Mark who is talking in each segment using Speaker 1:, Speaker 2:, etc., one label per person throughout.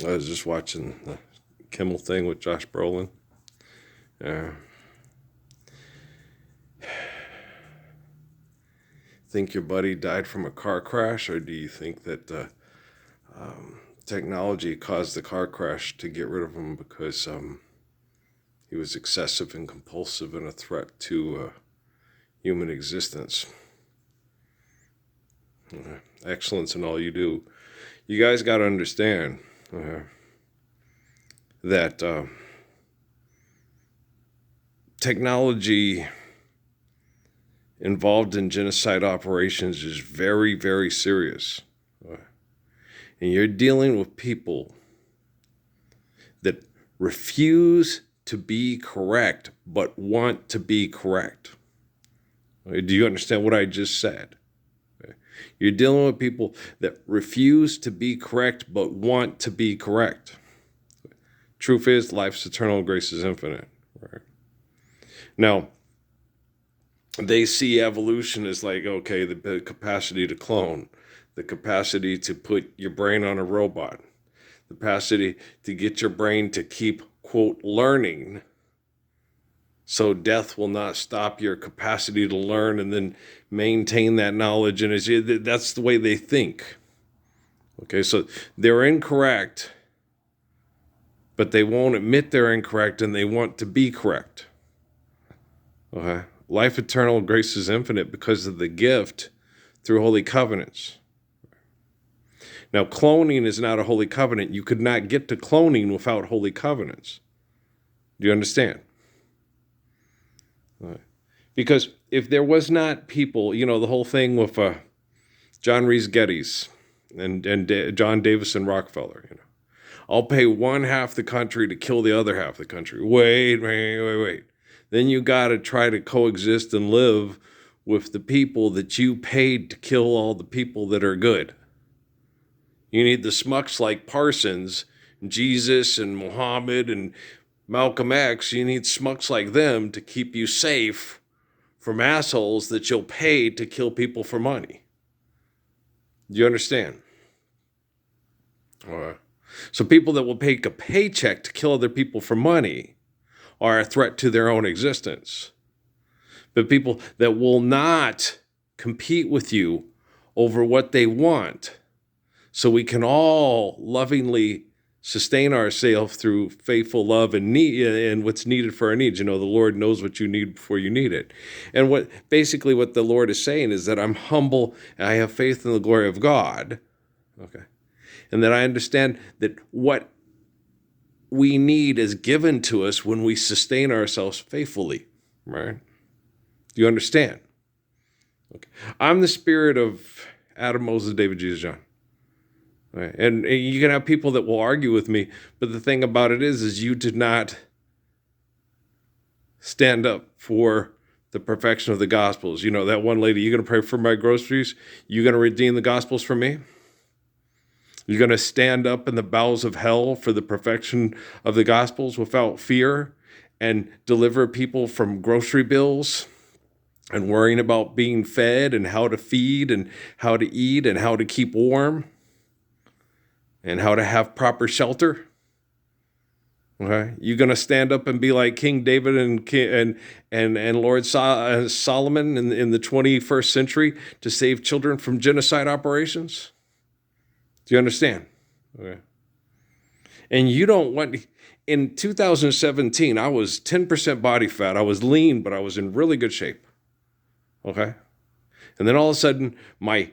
Speaker 1: I was just watching the Kimmel thing with Josh Brolin. Uh, think your buddy died from a car crash, or do you think that technology caused the car crash to get rid of him because he was excessive and compulsive and a threat to human existence? Excellence in all you do. You guys got to understand that technology involved in genocide operations is very, very serious. And you're dealing with people that refuse to be correct but want to be correct. Do you understand what I just said? You're dealing with people that refuse to be correct but want to be correct. Truth is, life's eternal, grace is infinite. Right? Now, they see evolution as like, okay, the capacity to clone, the capacity to put your brain on a robot, the capacity to get your brain to keep, quote, learning, so death will not stop your capacity to learn and then maintain that knowledge. And that's the way they think. Okay, so they're incorrect, but they won't admit they're incorrect and they want to be correct. Okay, life eternal, grace is infinite because of the gift through holy covenants. Now, cloning is not a holy covenant. You could not get to cloning without holy covenants. Do you understand? Right. Because if there was not people, the whole thing with John Rees Geddes and John Davison Rockefeller, I'll pay one half the country to kill the other half of the country. Wait. Then you got to try to coexist and live with the people that you paid to kill all the people that are good. You need the smucks like Parsons, Jesus and Muhammad and Malcolm X. You need smucks like them to keep you safe from assholes that you'll pay to kill people for money. Do you understand? All right. So people that will take a paycheck to kill other people for money are a threat to their own existence. But people that will not compete with you over what they want, so we can all lovingly sustain ourselves through faithful love and need and what's needed for our needs. The Lord knows what you need before you need it. And what the Lord is saying is that I'm humble and I have faith in the glory of God. Okay. And that I understand that what we need is given to us when we sustain ourselves faithfully. Right? Do you understand? Okay. I'm the spirit of Adam, Moses, David, Jesus, John. Right. And you can have people that will argue with me, but the thing about it is you did not stand up for the perfection of the Gospels. That one lady, you going to pray for my groceries? You going to redeem the Gospels for me? You're going to stand up in the bowels of hell for the perfection of the Gospels without fear and deliver people from grocery bills and worrying about being fed and how to feed and how to eat and how to keep warm and how to have proper shelter? Okay, you gonna stand up and be like King David and Lord Solomon in the 21st century to save children from genocide operations? Do you understand? Okay. And you don't want. In 2017, I was 10% body fat. I was lean, but I was in really good shape. Okay, and then all of a sudden, my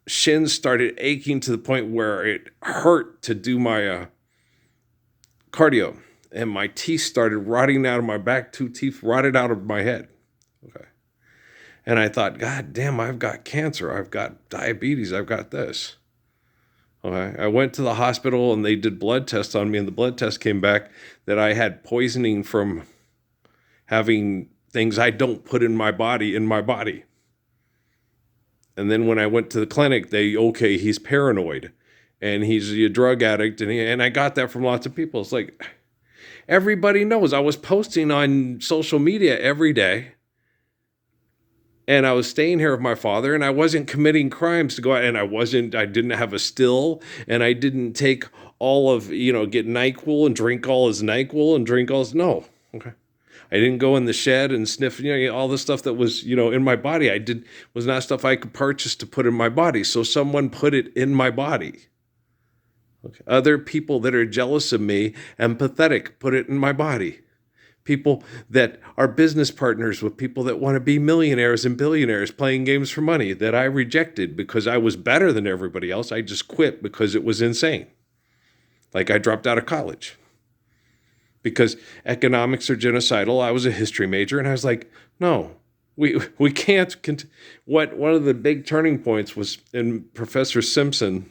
Speaker 1: shins started aching to the point where it hurt to do my cardio, and my teeth started rotting out of my back. 2 teeth rotted out of my head. Okay. And I thought, God damn, I've got cancer. I've got diabetes. I've got this. Okay. I went to the hospital and they did blood tests on me, and the blood test came back that I had poisoning from having things I don't put in my body. And then when I went to the clinic, he's paranoid and he's a drug addict. And I got that from lots of people. It's like, everybody knows I was posting on social media every day. And I was staying here with my father, and I wasn't committing crimes to go out, and I didn't have a still, and I didn't take get NyQuil and drink all his NyQuil and drink all his, no. Okay. I didn't go in the shed and sniff, all the stuff that was, in my body. Was not stuff I could purchase to put in my body. So someone put it in my body. Okay. Other people that are jealous of me and pathetic put it in my body. People that are business partners with people that want to be millionaires and billionaires playing games for money that I rejected because I was better than everybody else. I just quit because it was insane. Like I dropped out of college because economics are genocidal. I was a history major, and I was like, no, we can't. One of the big turning points was in Professor Simpson,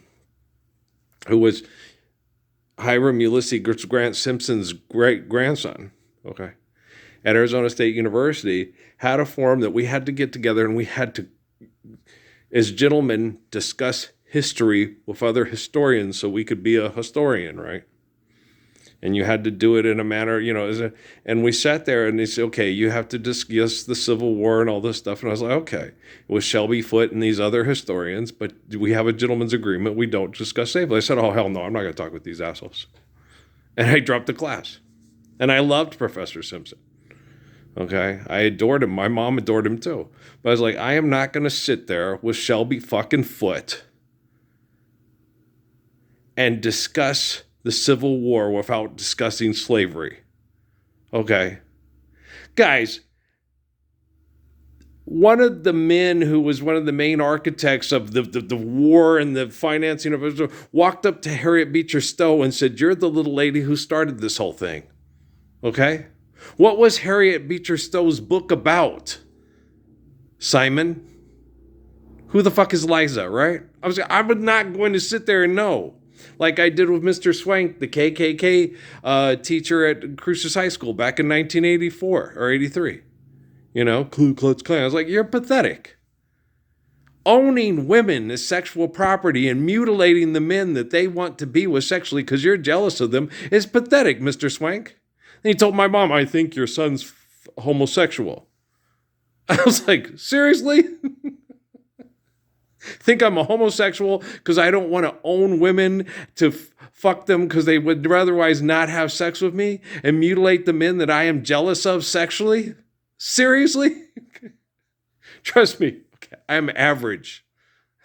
Speaker 1: who was Hiram Ulysses Grant Simpson's great grandson. Okay, at Arizona State University, had a forum that we had to get together, and we had to, as gentlemen, discuss history with other historians so we could be a historian, right? And you had to do it in a manner, and we sat there and they said, okay, you have to discuss the Civil War and all this stuff. And I was like, okay, it was Shelby Foote and these other historians, but we have a gentleman's agreement. We don't discuss slavery. I said, oh, hell no, I'm not going to talk with these assholes. And I dropped the class. And I loved Professor Simpson. Okay, I adored him. My mom adored him too. But I was like, I am not going to sit there with Shelby fucking Foote and discuss the Civil War without discussing slavery. Okay. Guys, one of the men who was one of the main architects of the war and the financing of it walked up to Harriet Beecher Stowe and said, you're the little lady who started this whole thing. Okay? What was Harriet Beecher Stowe's book about? Simon? Who the fuck is Liza, right? I was not going to sit there and know. Like I did with Mr. Swank, the KKK teacher at Cruces High School back in 1984 or 83. Ku Klux Klan. I was like, you're pathetic. Owning women as sexual property and mutilating the men that they want to be with sexually because you're jealous of them is pathetic, Mr. Swank. And he told my mom, I think your son's homosexual. I was like, seriously? Think I'm a homosexual because I don't want to own women to fuck them because they would otherwise not have sex with me and mutilate the men that I am jealous of sexually? Seriously? Trust me, I am average.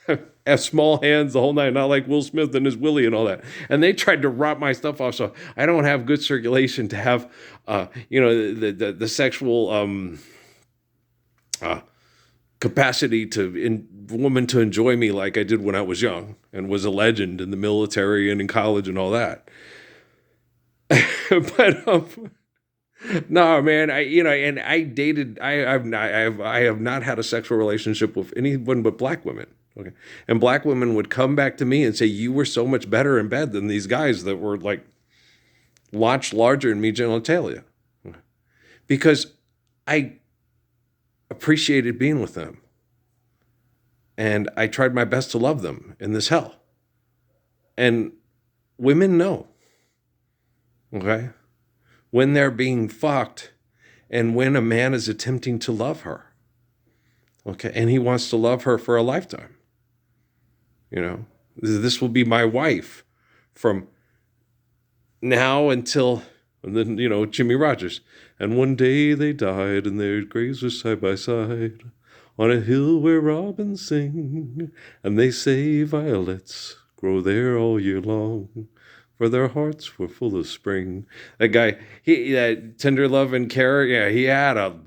Speaker 1: I have small hands the whole night, not like Will Smith and his Willie and all that. And they tried to rot my stuff off, so I don't have good circulation to have, the sexual capacity woman to enjoy me like I did when I was young and was a legend in the military and in college and all that. But no, man, I dated. I have not had a sexual relationship with anyone but black women. Okay, and black women would come back to me and say, "You were so much better in bed than these guys that were like launched larger in me genitalia," because I appreciated being with them, and I tried my best to love them in this hell. And women know, okay, when they're being fucked, and when a man is attempting to love her, okay, and he wants to love her for a lifetime. This will be my wife from now until, and then, Jimmy Rogers. And one day they died, and their graves were side by side on a hill where robins sing, and they say violets grow there all year long, for their hearts were full of spring. That guy, that Tender Love and Care, yeah, he had a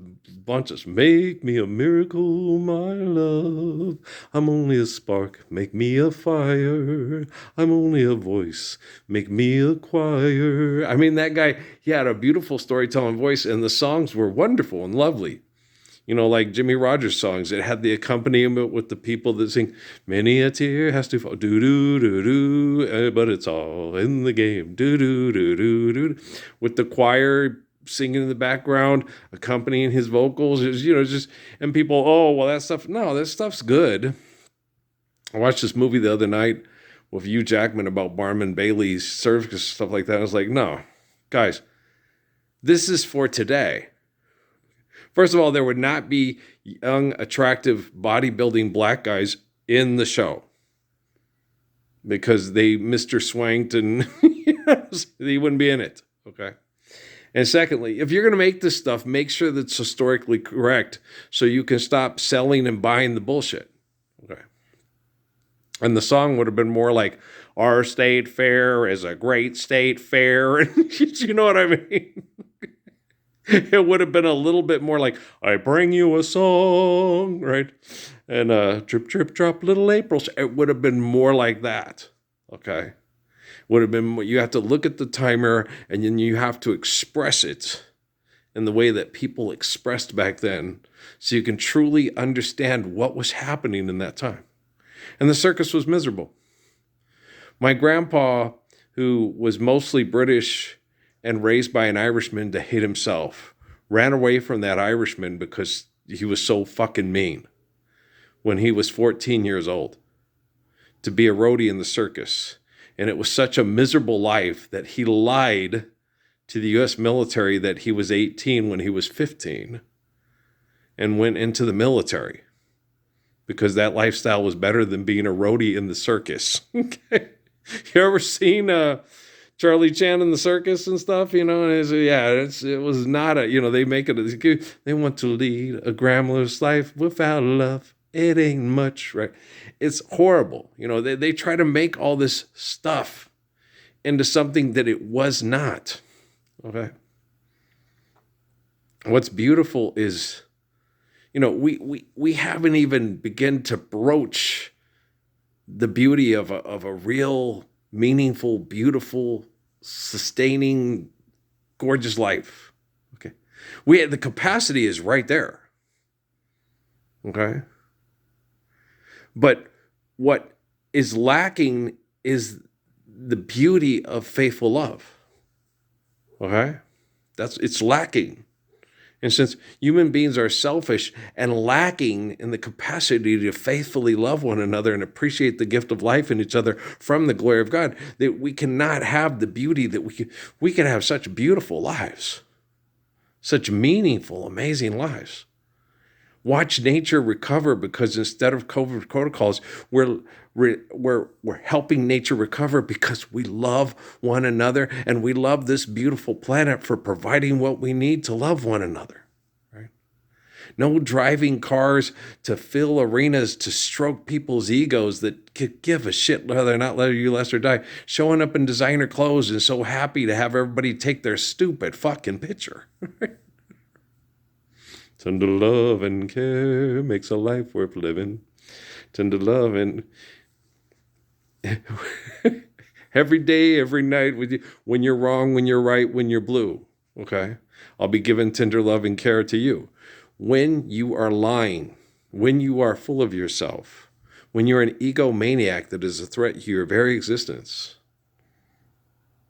Speaker 1: bunch of, make me a miracle, my love. I'm only a spark, make me a fire. I'm only a voice, make me a choir. I mean, that guy, he had a beautiful storytelling voice, and the songs were wonderful and lovely. Like Jimmy Rogers songs, it had the accompaniment with the people that sing, many a tear has to fall, do-do-do-do, but it's all in the game, do-do-do-do-do, with the choir singing in the background, accompanying his vocals, and people, oh, well, that stuff's good. I watched this movie the other night with Hugh Jackman about Barnum Bailey's service, stuff like that. I was like, no, guys, this is for today. First of all, there would not be young, attractive, bodybuilding black guys in the show because they Mr. Swanked and he wouldn't be in it. Okay. And secondly, if you're going to make this stuff, make sure that it's historically correct so you can stop selling and buying the bullshit. Okay. And the song would have been more like, our state fair is a great state fair. You know what I mean? It would have been a little bit more like, I bring you a song, right? And drip, drip, drop, little April. It would have been more like that. Okay. Would have been, you have to look at the timer and then you have to express it in the way that people expressed back then so you can truly understand what was happening in that time. And the circus was miserable. My grandpa, who was mostly British and raised by an Irishman to hate himself, ran away from that Irishman because he was so fucking mean when he was 14 years old to be a roadie in the circus. And it was such a miserable life that he lied to the U.S. military that he was 18 when he was 15 and went into the military because that lifestyle was better than being a roadie in the circus. Okay. You ever seen Charlie Chan in the circus and stuff? You know, and it was not a, you know, they make it, they want to lead a glamorous life without love. It ain't much, right? It's horrible. You know, they try to make all this stuff into something that it was not. Okay. What's beautiful is, you know, we haven't even begun to broach the beauty of a real, meaningful, beautiful, sustaining, gorgeous life. Okay. The capacity is right there. Okay. But what is lacking is the beauty of faithful love. Okay? It's lacking. And since human beings are selfish and lacking in the capacity to faithfully love one another and appreciate the gift of life in each other from the glory of God, that we cannot have the beauty that we can have such beautiful lives, such meaningful, amazing lives. Watch nature recover, because instead of COVID protocols, we're helping nature recover because we love one another and we love this beautiful planet for providing what we need to love one another. Right? No driving cars to fill arenas to stroke people's egos that could give a shit whether or not let you less or die. Showing up in designer clothes and so happy to have everybody take their stupid fucking picture. Tender love and care makes a life worth living. Tender love and every day, every night with you. When you're wrong, when you're right, when you're blue. Okay? I'll be giving tender love and care to you. When you are lying, when you are full of yourself, when you're an egomaniac that is a threat to your very existence.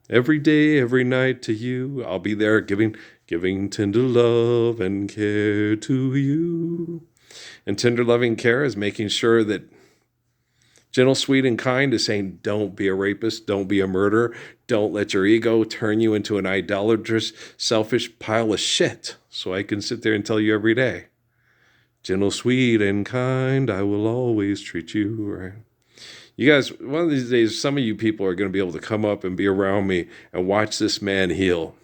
Speaker 1: Every day, every night to you, I'll be there giving tender love and care to you. And tender loving care is making sure that gentle, sweet, and kind is saying, don't be a rapist, don't be a murderer, don't let your ego turn you into an idolatrous, selfish pile of shit. So I can sit there and tell you every day, gentle, sweet, and kind, I will always treat you right. You guys, one of these days, some of you people are going to be able to come up and be around me and watch this man heal.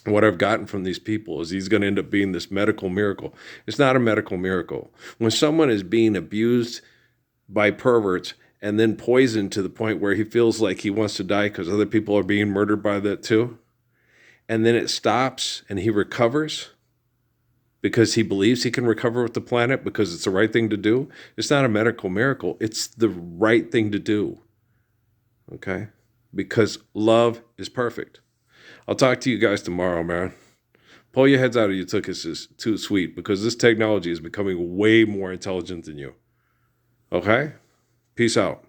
Speaker 1: What I've gotten from these people is he's going to end up being this medical miracle. It's not a medical miracle. When someone is being abused by perverts and then poisoned to the point where he feels like he wants to die because other people are being murdered by that too, and then it stops and he recovers because he believes he can recover with the planet because it's the right thing to do, it's not a medical miracle. It's the right thing to do. Okay? Because love is perfect. I'll talk to you guys tomorrow, man. Pull your heads out of your tuchus too sweet, because this technology is becoming way more intelligent than you. Okay? Peace out.